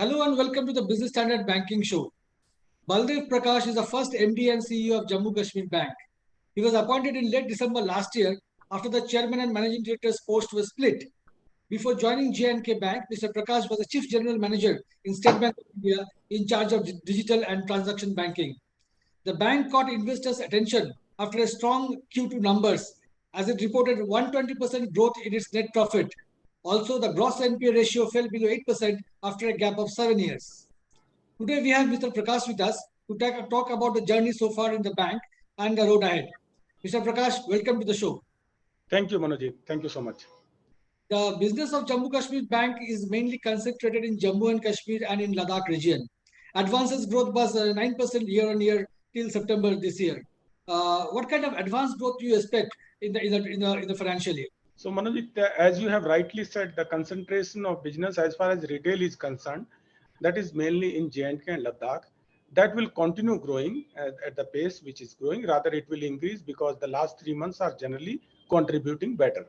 Hello and welcome to the Business Standard Banking Show. Baldev Prakash is the first MD and CEO of Jammu Kashmir Bank. He was appointed in late December last year after the chairman and managing director's post was split. Before joining J&K Bank, Mr. Prakash was the chief general manager in State Bank of India in charge of digital and transaction banking. The bank caught investors' attention after a strong Q2 numbers as it reported 120% growth in its net profit. Also, the gross NPA ratio fell below 8% after a gap of 7 years. Today, we have Mr. Prakash with us to talk about the journey so far in the bank and the road ahead. Mr. Prakash, welcome to the show. Thank you, Manojit. Thank you so much. The business of Jammu Kashmir Bank is mainly concentrated in Jammu and Kashmir and in Ladakh region. Advances growth was 9% year on year till September this year. What kind of advance growth do you expect in the financial year? So, Manojit, as you have rightly said, the concentration of business as far as retail is concerned, that is mainly in J&K and Ladakh. That will continue growing at the pace which is growing. Rather, it will increase because the last 3 months are generally contributing better.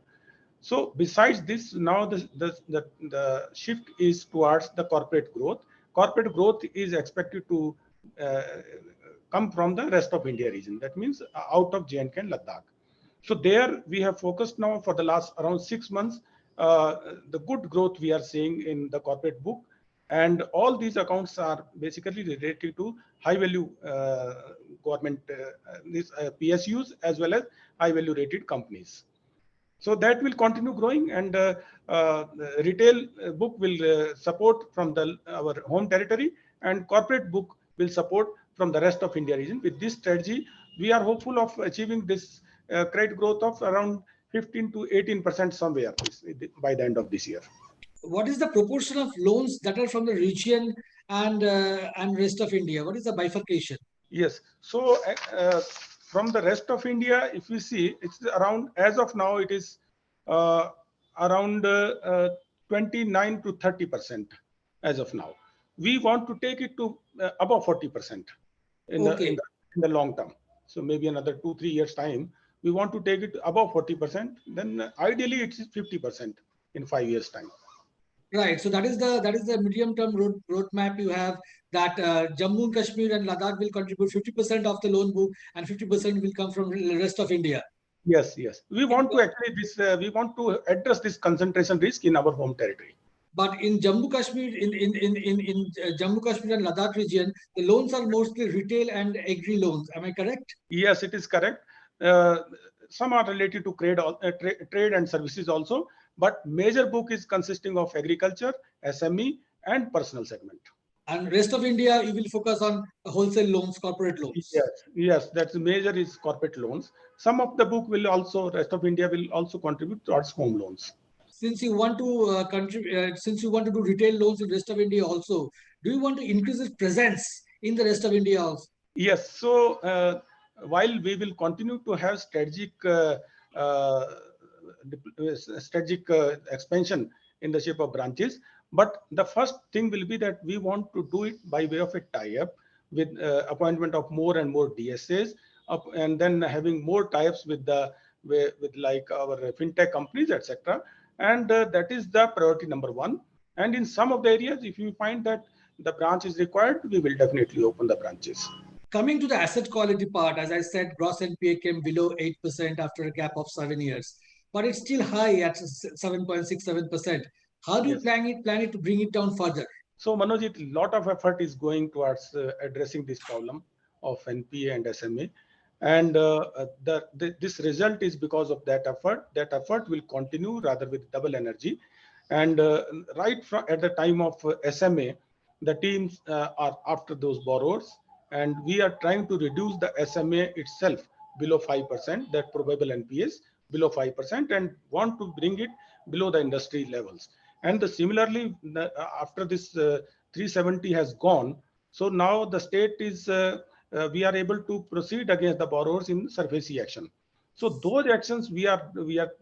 So, besides this, now the shift is towards the corporate growth. Corporate growth is expected to come from the rest of India region. That means out of J&K and Ladakh. So there we have focused now for the last around 6 months, the good growth we are seeing in the corporate book. And all these accounts are basically related to high value government PSUs as well as high value rated companies. So that will continue growing, and retail book will support from our home territory, and corporate book will support from the rest of India region. With this strategy, we are hopeful of achieving this credit growth of around 15 to 18% somewhere by the end of this year. What is the proportion of loans that are from the region and rest of India? What is the bifurcation? Yes, so from the rest of India, if we see, it's around, as of now, it is around 29 to 30% as of now. We want to take it to above 40% in the long term. So maybe another 2-3 years time, we want to take it above 40%. Then ideally it's 50% in 5 years time. Right. So that is the medium-term roadmap you have, that Jammu and Kashmir and Ladakh will contribute 50% of the loan book, and 50% will come from the rest of India. Yes, yes. We want to actually we want to address this concentration risk in our home territory. But in Jammu Kashmir, in Jammu Kashmir and Ladakh region, the loans are mostly retail and agri loans. Am I correct? Yes, it is correct. Some are related to trade and services also. But major book is consisting of agriculture, SME, and personal segment. And rest of India, you will focus on wholesale loans, corporate loans. Yes, yes, that's major is corporate loans. Some of the book will also, rest of India will also contribute towards home loans. Since you want to contribute, since you want to do retail loans in rest of India also, do you want to increase its presence in the rest of India also? Yes. So while we will continue to have strategic expansion in the shape of branches, but the first thing will be that we want to do it by way of a tie-up with appointment of more and more DSAs, and then having more tie-ups with like our fintech companies, etc. And that is the priority number one. And in some of the areas, if you find that the branch is required, we will definitely open the branches. Coming to the asset quality part, as I said, gross NPA came below 8% after a gap of 7 years. But it's still high at 7.67%. How do you plan it to bring it down further? So, Manojit, a lot of effort is going towards addressing this problem of NPA and SMA. And this result is because of that effort. That effort will continue rather with double energy. And right from at the time of SMA, the teams are after those borrowers. And we are trying to reduce the SMA itself below 5%, that probable NPAs below 5%, and want to bring it below the industry levels. And similarly, after this 370 has gone, so now the state is, we are able to proceed against the borrowers in SARFAESI action. So those actions we are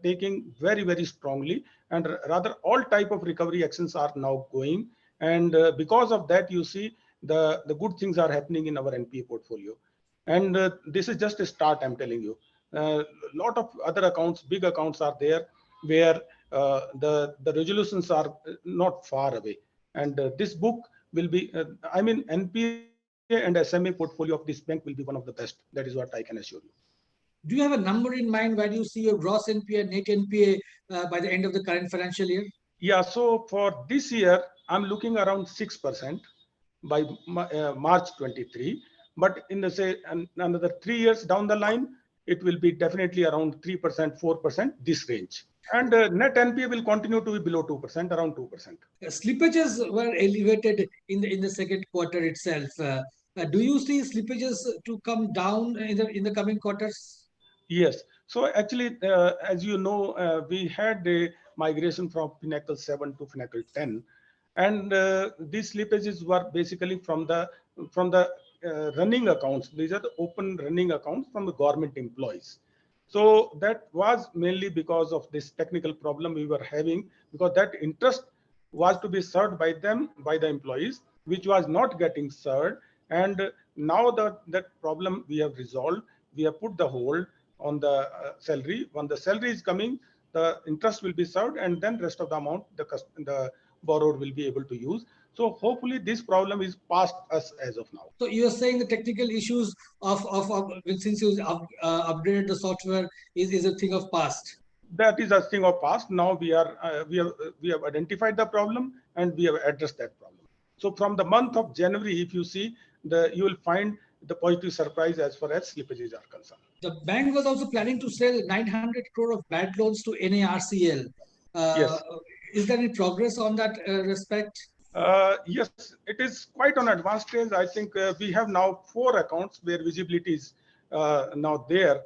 taking very, very strongly, and rather all type of recovery actions are now going. And because of that, you see the good things are happening in our NPA portfolio. And this is just a start, I'm telling you. A lot of other accounts, big accounts are there where the resolutions are not far away. And this book will be, NPA and SMA portfolio of this bank will be one of the best. That is what I can assure you. Do you have a number in mind where you see your gross NPA, net NPA by the end of the current financial year? Yeah, so for this year, I'm looking around 6% by March 23. But in the say another 3 years down the line, it will be definitely around 3%, 4%, this range. And net NPA will continue to be below 2%, around 2%. Slippages were elevated in the second quarter itself. Do you see slippages to come down in the coming quarters? Yes. So actually, as you know, we had a migration from Pinnacle 7 to Pinnacle 10, and these slippages were basically from the running accounts. These are the open running accounts from the government employees. So that was mainly because of this technical problem we were having, because that interest was to be served by them, by the employees, which was not getting served. And now that problem we have resolved. We have put the hold on the salary. When the salary is coming, the interest will be served, and then rest of the amount the borrower will be able to use. So hopefully this problem is past us as of now. So you are saying the technical issues of since you upgraded the software is a thing of past. That is a thing of past. Now we have identified the problem, and we have addressed that problem. So from the month of January, if you see, you will find the positive surprise as far as slippages are concerned. The bank was also planning to sell 900 crore of bad loans to NARCL. Uh, Yes. is there any progress on that respect? Yes, it is quite on advanced stage. I think we have now 4 accounts where visibility is now there.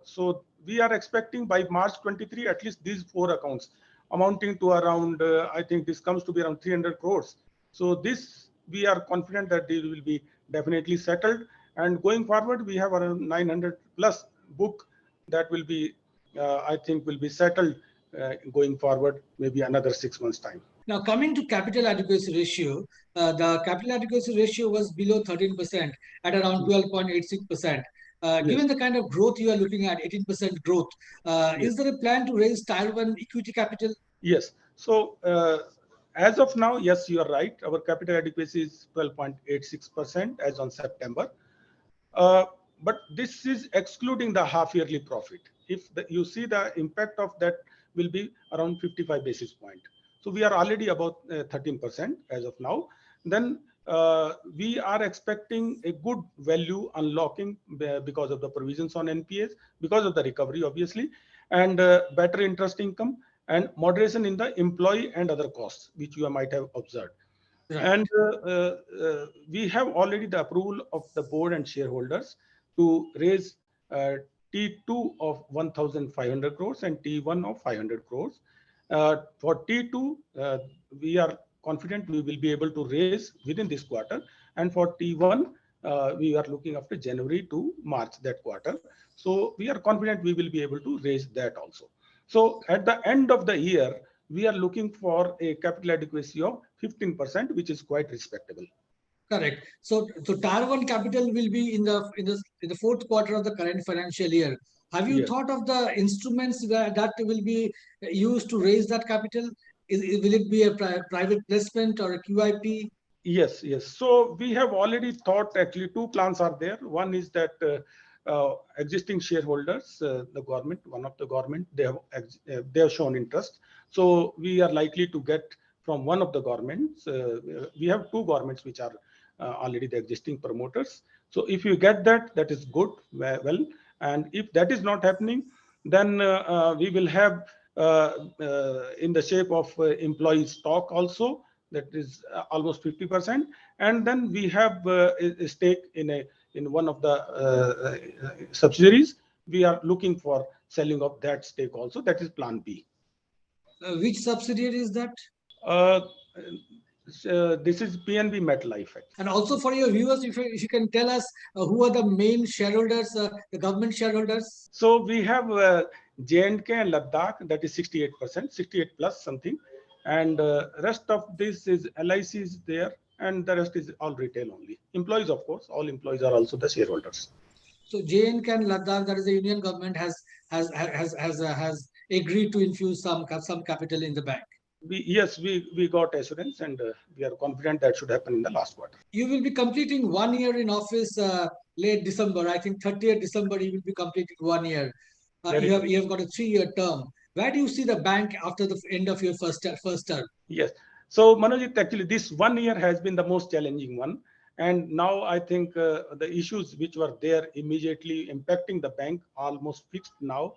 So we are expecting by March 23, at least these 4 accounts amounting to around, I think this comes to be around 300 crores. So this, we are confident that they will be definitely settled. And going forward, we have around 900 plus book that will be, I think will be settled going forward, maybe another 6 months time. Now, coming to capital adequacy ratio, the capital adequacy ratio was below 13% at around 12.86%. Given Yes. the kind of growth you are looking at, 18% growth, Yes. is there a plan to raise Tier 1 equity capital? Yes. So as of now, yes, you are right. Our capital adequacy is 12.86% as on September. Uh, but this is excluding the half yearly profit. If you see, the impact of that will be around 55 basis point. So we are already about 13% as of now. Then we are expecting a good value unlocking because of the provisions on NPAs, because of the recovery, obviously, and better interest income and moderation in the employee and other costs, which you might have observed. Right. And we have already the approval of the board and shareholders to raise T2 of 1,500 crores and T1 of 500 crores. For T2, we are confident we will be able to raise within this quarter. And for T1, we are looking after January to March, that quarter. So we are confident we will be able to raise that also. So at the end of the year, we are looking for a capital adequacy of 15%, which is quite respectable. Correct. So Tier 1 capital will be in the fourth quarter of the current financial year. Have you Yes. thought of the instruments that will be used to raise that capital? Will it be a private placement or a QIP? Yes, yes. So we have already thought, actually 2 plans are there. One is that existing shareholders, the government, one of the government, they have shown interest. So we are likely to get from one of the governments. We have 2 governments which are already the existing promoters. So if you get that, that is good. Well, and if that is not happening, then we will have in the shape of employee stock also, that is almost 50%. And then we have a stake in one of the subsidiaries. We are looking for selling of that stake also. That is plan B. Which subsidiary is that? Uh, this is PNB MetLife. And also for your viewers, if you can tell us who are the main shareholders, the government shareholders? So we have J&K and Ladakh, that is 68%, 68 plus something. And rest of this is LIC is there, and the rest is all retail only. Employees, of course, all employees are also the shareholders. So J&K and Ladakh, that is the union government, has agreed to infuse some capital in the bank. We got assurance, and we are confident that should happen in the last quarter. You will be completing 1 year in office late December. I think 30th December you will be completing 1 year. Very true. You have got a 3 year term. Where do you see the bank after the end of your first term? Yes. So Manojit, actually, this 1 year has been the most challenging one, and now I think the issues which were there immediately impacting the bank almost fixed now.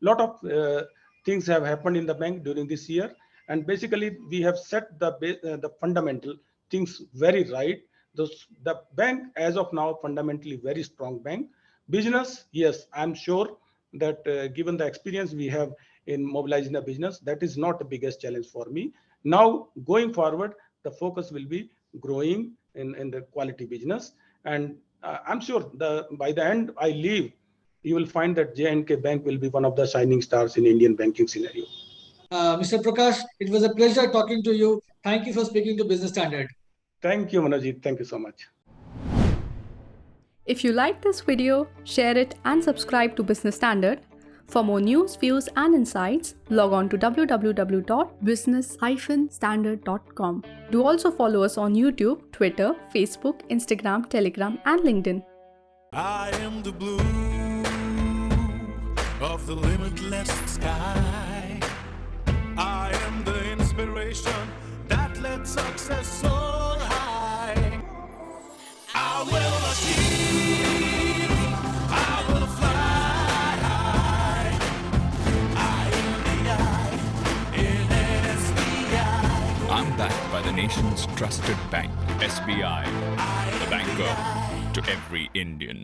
Lot of things have happened in the bank during this year, and basically we have set the fundamental things very right. The bank as of now fundamentally very strong bank. Business, yes, I'm sure that given the experience we have in mobilizing the business, that is not the biggest challenge for me. Now going forward, the focus will be growing in the quality business, and I'm sure by the end I leave, you will find that J&K Bank will be one of the shining stars in Indian banking scenario. Mr. Prakash, it was a pleasure talking to you. Thank you for speaking to Business Standard. Thank you, Manojit. Thank you so much. If you like this video, share it and subscribe to Business Standard. For more news, views and insights, log on to www.business-standard.com. Do also follow us on YouTube, Twitter, Facebook, Instagram, Telegram and LinkedIn. I am the blue of the limitless sky. I am the inspiration that led success soar high. I will achieve, I will fly high. I am the I in SBI. I'm backed by the nation's trusted bank, SBI, the banker to every Indian.